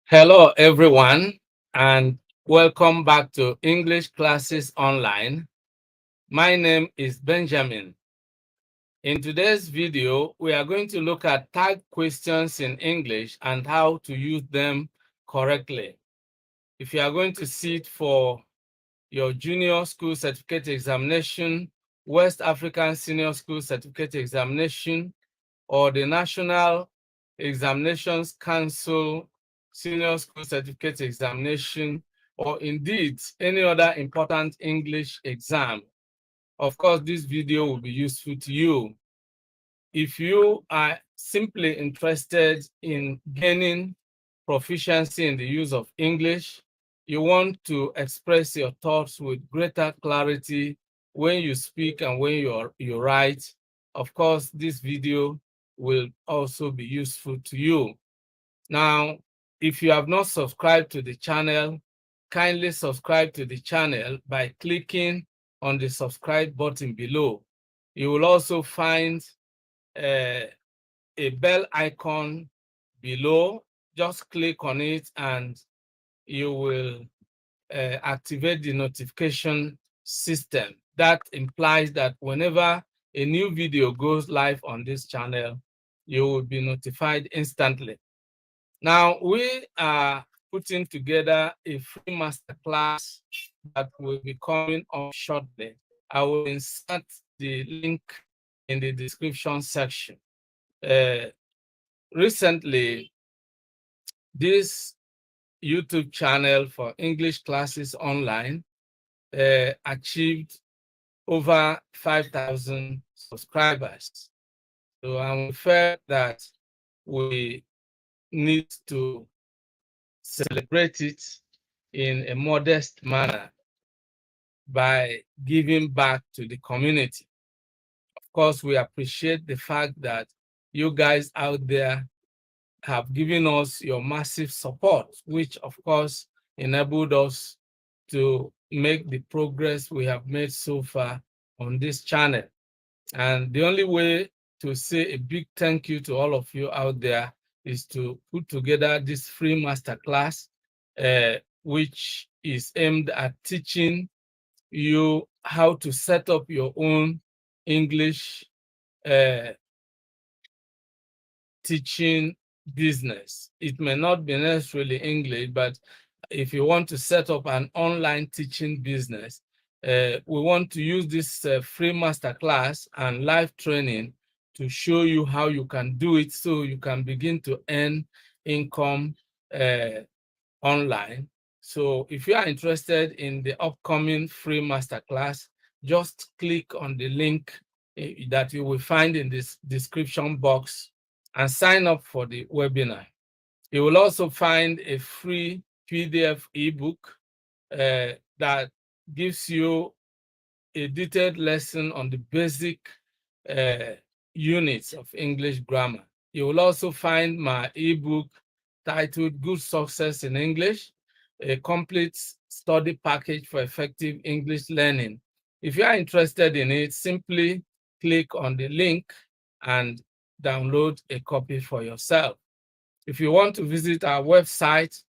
Hello, everyone, and welcome back to English Classes Online. My name is Benjamin. In today's video, we are going to look at tag questions in English and how to use them correctly. If you are going to sit for your Junior School Certificate Examination, West African Senior School Certificate Examination, or the National Examinations Council Senior School Certificate Examination, or indeed any other important English exam. Of course, this video will be useful to you. If you are simply interested in gaining proficiency in the use of English, you want to express your thoughts with greater clarity when you speak and when you write, of course, this video will also be useful to you. Now, if you have not subscribed to the channel, kindly subscribe to the channel by clicking on the subscribe button below. You will also find uh, a bell icon below. Just click on it and you will activate the notification system. That implies that whenever a new video goes live on this channel, you will be notified instantly. Now, we are putting together a free masterclass that will be coming up shortly. I will insert the link in the description section. Uh, Recently, this YouTube channel for English Classes Online achieved over 5,000 subscribers. So we felt that we need to celebrate it in a modest manner by giving back to the community. Of course, we appreciate the fact that you guys out there have given us your massive support, which of course enabled us to make the progress we have made so far on this channel. And the only way to say a big thank you to all of you out there is to put together this free masterclass, which is aimed at teaching you how to set up your own English uh, teaching business. It may not be necessarily English, but if you want to set up an online teaching business, we want to use this free masterclass and live training to show you how you can do it so you can begin to earn income online. So if you are interested in the upcoming free masterclass, just click on the link that you will find in this description box and sign up for the webinar. You will also find a free PDF ebook that gives you a detailed lesson on the basic uh, units of English grammar. You will also find my ebook titled Good Success in English, a complete study package for effective English learning. If you are interested in it, simply click on the link and download a copy for yourself. If you want to visit our website,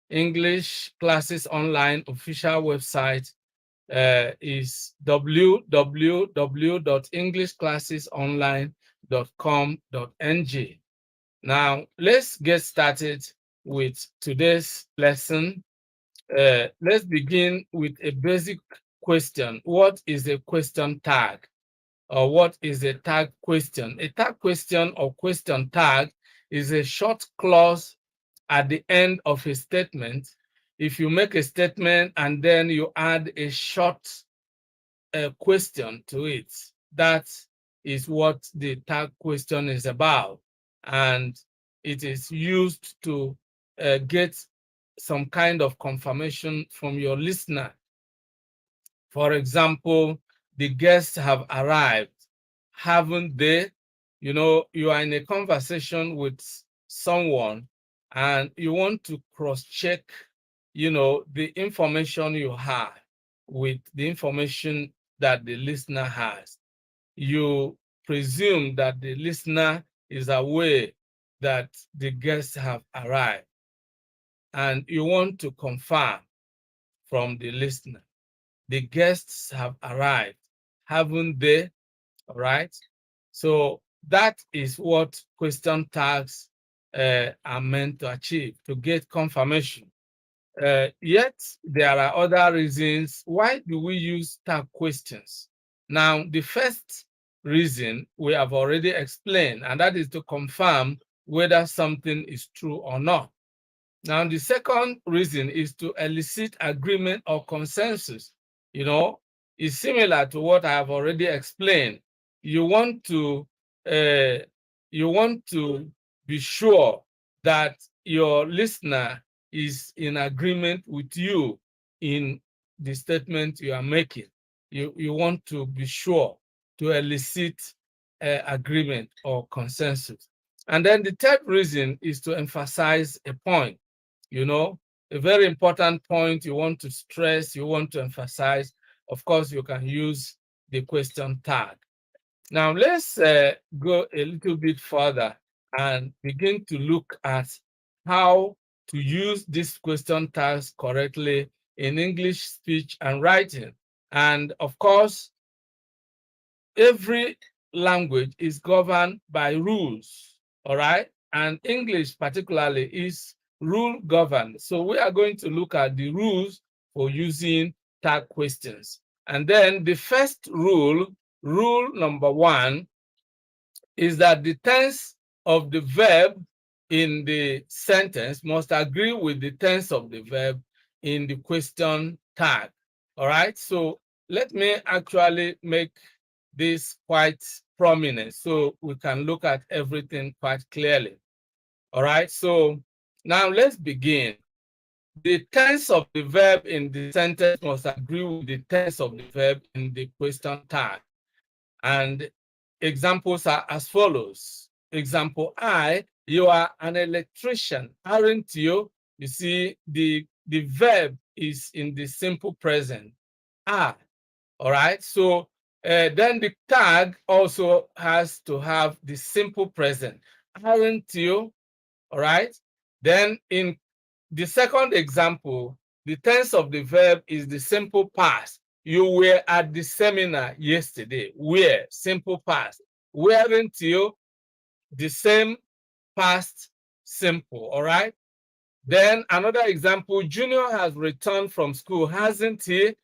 English Classes Online official website, is www.englishclassesonline.com.ng. Now, let's get started with today's lesson. Let's begin with a basic question. What is a question tag? Or what is a tag question? A tag question or question tag is a short clause at the end of a statement. If you make a statement and then you add a short question to it, that is what the tag question is about. And it is used to get some kind of confirmation from your listener. For example, the guests have arrived, haven't they? You know, you are in a conversation with someone and you want to cross-check, the information you have with the information that the listener has. You presume that the listener is aware that the guests have arrived. and you want to confirm from the listener. The guests have arrived, haven't they? All right. So that is what question tags are meant to achieve, to get confirmation. Yet there are other reasons. Why do we use tag questions? Now, the first reason we have already explained, and that is to confirm whether something is true or not. Now, the second reason is to elicit agreement or consensus. You know, it's similar to what I have already explained. You want to uh, you want to be sure that your listener is in agreement with you in the statement you are making. You want to be sure to elicit agreement or consensus. And then the third reason is to emphasize a point, you know, a very important point you want to stress, you want to emphasize. Of course, you can use the question tag. Now, let's go a little bit further and begin to look at how to use these question tags correctly in English speech and writing. And of course, every language is governed by rules, all right? And English particularly is rule governed. So we are going to look at the rules for using tag questions. And then the first rule, rule number one, is that the tense of the verb in the sentence must agree with the tense of the verb in the question tag. All right, so let me actually make this quite prominent so we can look at everything quite clearly. All right, so now let's begin. The tense of the verb in the sentence must agree with the tense of the verb in the question tag. And examples are as follows. Example I, you are an electrician, aren't you? You see, the verb is in the simple present, are. All right, so then the tag also has to have the simple present, aren't you? All right, then in the second example, the tense of the verb is the simple past. You were at the seminar yesterday. Where? Simple past. Weren't you? The same past simple. All right. Then another example, Junior has returned from school, hasn't he?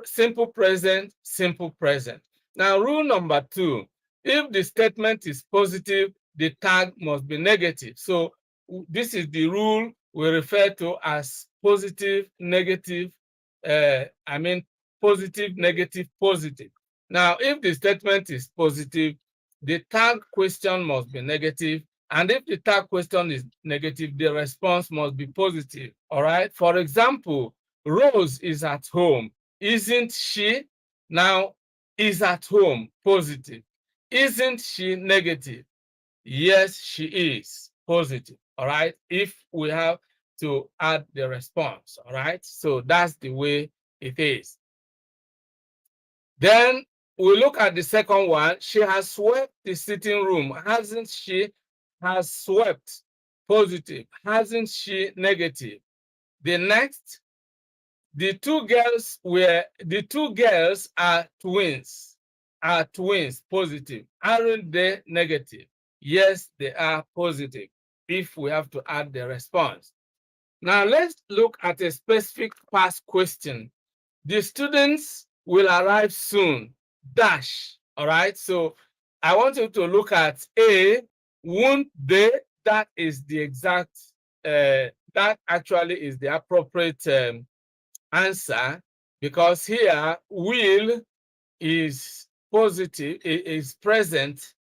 Simple present, simple present. Now, rule number two, if the statement is positive, the tag must be negative. So this is the rule we refer to as positive, negative, positive, negative, positive. Now, if the statement is positive, the tag question must be negative. And if the tag question is negative, the response must be positive. All right. For example, Rose is at home. Isn't she? Now, is at home, positive. Isn't she negative? Yes, she is, positive. All right. If we have to add the response. All right. So that's the way it is. Then we look at the second one. She has swept the sitting room. Hasn't she? Has swept, positive. Hasn't she? Negative. The next, the two girls are twins. Are twins, positive. Aren't they? Negative. Yes, they are positive. If we have to add the response. Now let's look at a specific past question. The students will arrive soon. Dash. All right. So I want you to look at A. Won't they? That is the exact. That actually is the appropriate answer, because here will is positive, is present,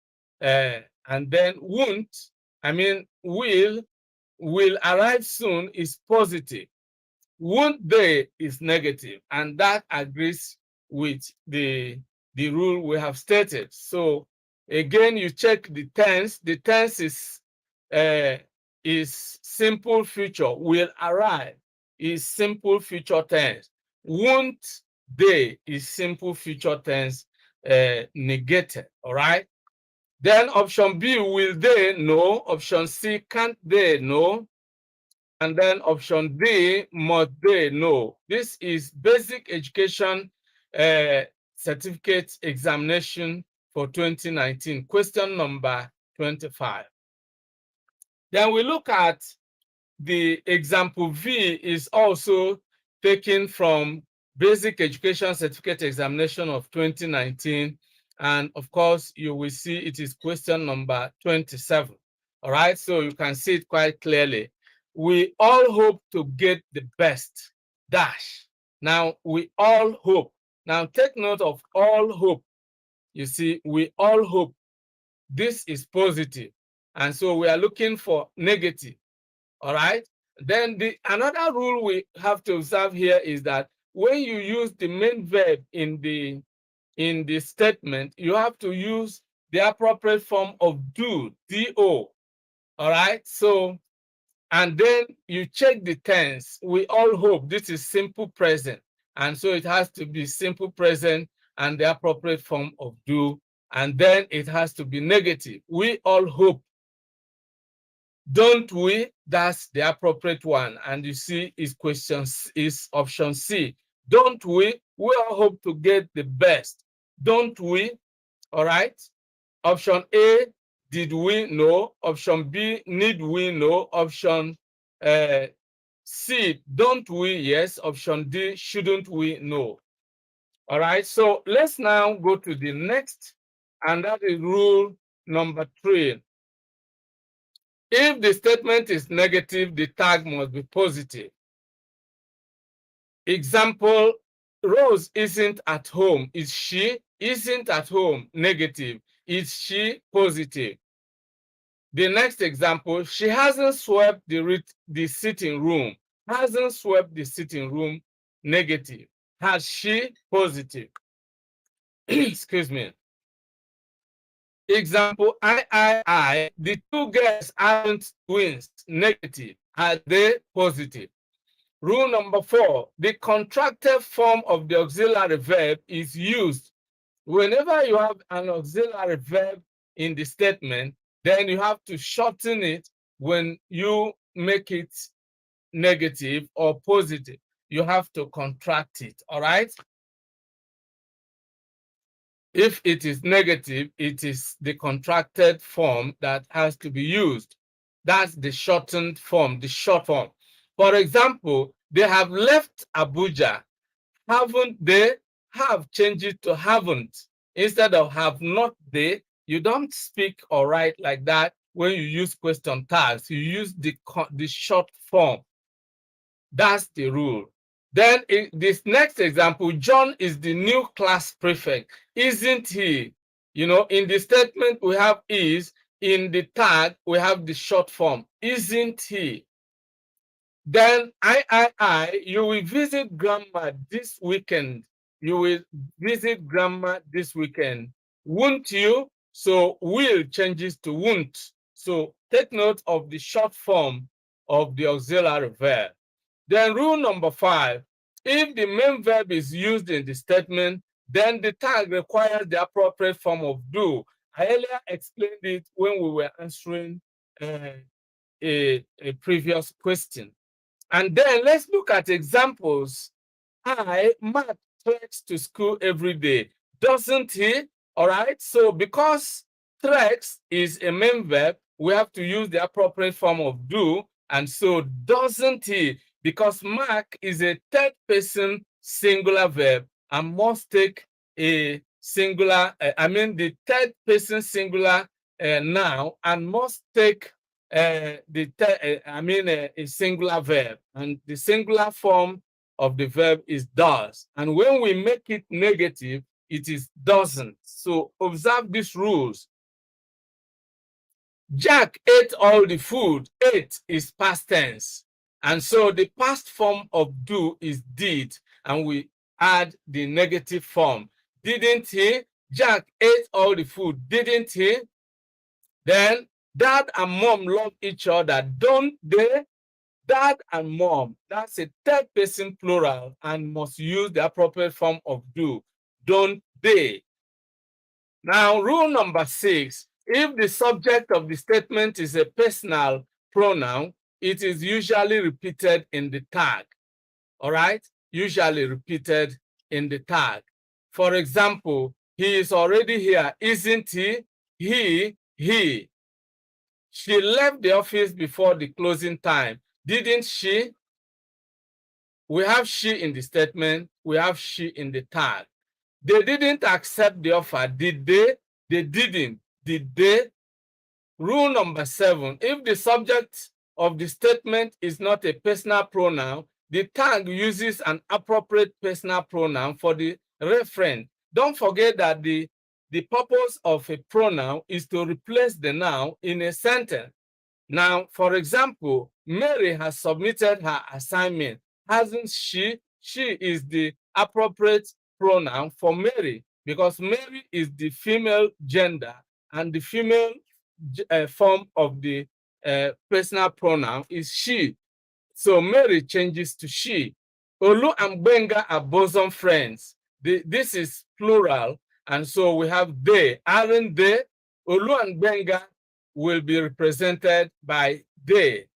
and then won't, will arrive soon is positive. Won't they is negative, and that agrees with the rule we have stated. So again, you check the tense. The tense is simple future, will arrive is simple future tense. Won't they is simple future tense negated. All right. Then option B, will they? No. Option C, can't they? No. And then option D, must they know? This is basic education certificate examination for 2019, question number 25. Then we look at the example V is also taken from basic education certificate examination of 2019. And of course, you will see it is question number 27. All right, so you can see it quite clearly. We all hope to get the best, dash. Now, we all hope. Now, take note of all hope. You see, we all hope. This is positive. And so we are looking for negative. All right. Then another rule we have to observe here is that when you use the main verb in the statement, you have to use the appropriate form of do, do. All right. So, and then you check the tense. We all hope this is simple present, and so it has to be simple present and the appropriate form of do, and then it has to be negative. We all hope. Don't we? That's the appropriate one. And you see, is option C. Don't we? We all hope to get the best. Don't we? All right. Option A, did we know? Option B, need we know? Option C, don't we? Yes. Option D, shouldn't we know? All right. So let's now go to the next, and that is rule number 3. If the statement is negative, the tag must be positive. Example, Rose isn't at home. Is she? Isn't at home, negative. Is she, positive? The next example, she hasn't swept the sitting room. Hasn't swept the sitting room, negative. Has she, positive? Excuse me. Example, I. The two girls aren't twins, negative. Are they, positive? Rule number 4, the contracted form of the auxiliary verb is used. Whenever you have an auxiliary verb in the statement, then you have to shorten it when you make it negative or positive. You have to contract it, all right? If it is negative, it is the contracted form that has to be used. That's the shortened form, the short form. For example, they have left Abuja. Haven't they? Have, change it to haven't. Instead of have not they, you don't speak or write like that when you use question tags. You use the short form. That's the rule. Then in this next example, John is the new class prefect. Isn't he? You know, in the statement we have is, in the tag we have the short form. Isn't he? Then you will visit grandma this weekend. You will visit grandma this weekend. Won't you? So will changes to won't. So take note of the short form of the auxiliary verb. Then rule number 5, if the main verb is used in the statement, then the tag requires the appropriate form of do. I earlier explained it when we were answering a previous question. And then let's look at examples. Matt treks to school every day. Doesn't he? All right. So because treks is a main verb, we have to use the appropriate form of do. And so doesn't he? Because Mark is a third person singular verb and must take a singular, the third person singular noun and must take a singular verb, and the singular form of the verb is does. And when we make it negative, it is doesn't. So observe these rules. Jack ate all the food. Ate is past tense. And so the past form of do is did, and we add the negative form. Didn't he? Jack ate all the food. Didn't he? Then dad and mom love each other, don't they? Dad and mom, that's a third person plural and must use the appropriate form of do, don't they? Now, rule number 6, if the subject of the statement is a personal pronoun, it is usually repeated in the tag. All right? Usually repeated in the tag. For example, he is already here, isn't he? He. She left the office before the closing time, didn't she? We have she in the statement, we have she in the tag. They didn't accept the offer, did they? They didn't. Did they? Rule number 7, if the subject of the statement is not a personal pronoun, the tag uses an appropriate personal pronoun for the referent. Don't forget that the purpose of a pronoun is to replace the noun in a sentence. Now, for example, Mary has submitted her assignment, hasn't she? She is the appropriate pronoun for Mary because Mary is the female gender, and the female form of the personal pronoun is she. So Mary changes to she. Olu and Benga are bosom friends. This is plural, and so we have they. Aren't they? Olu and Benga will be represented by they.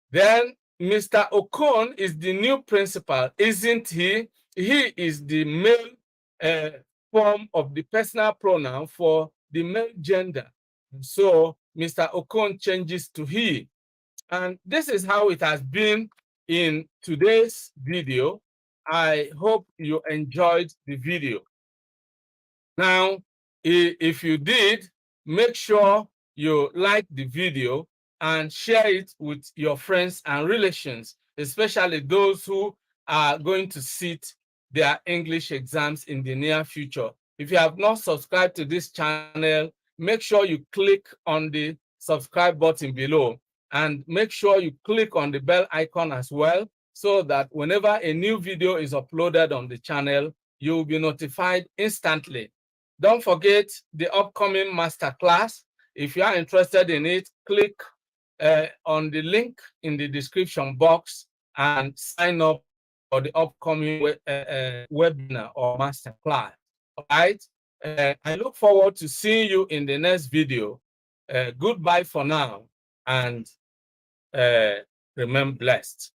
Then Mr. Okon is the new principal, isn't he? He is the male form of the personal pronoun for the male gender. So Mr. Okon changes to he. And this is how it has been in today's video. I hope you enjoyed the video. Now, if you did, make sure you like the video and share it with your friends and relations, especially those who are going to sit their English exams in the near future. If you have not subscribed to this channel, make sure you click on the subscribe button below and make sure you click on the bell icon as well so that whenever a new video is uploaded on the channel, you will be notified instantly. Don't forget the upcoming masterclass. If you are interested in it, click on the link in the description box and sign up for the upcoming webinar or masterclass. All right. I look forward to seeing you in the next video. Goodbye for now, and remain blessed.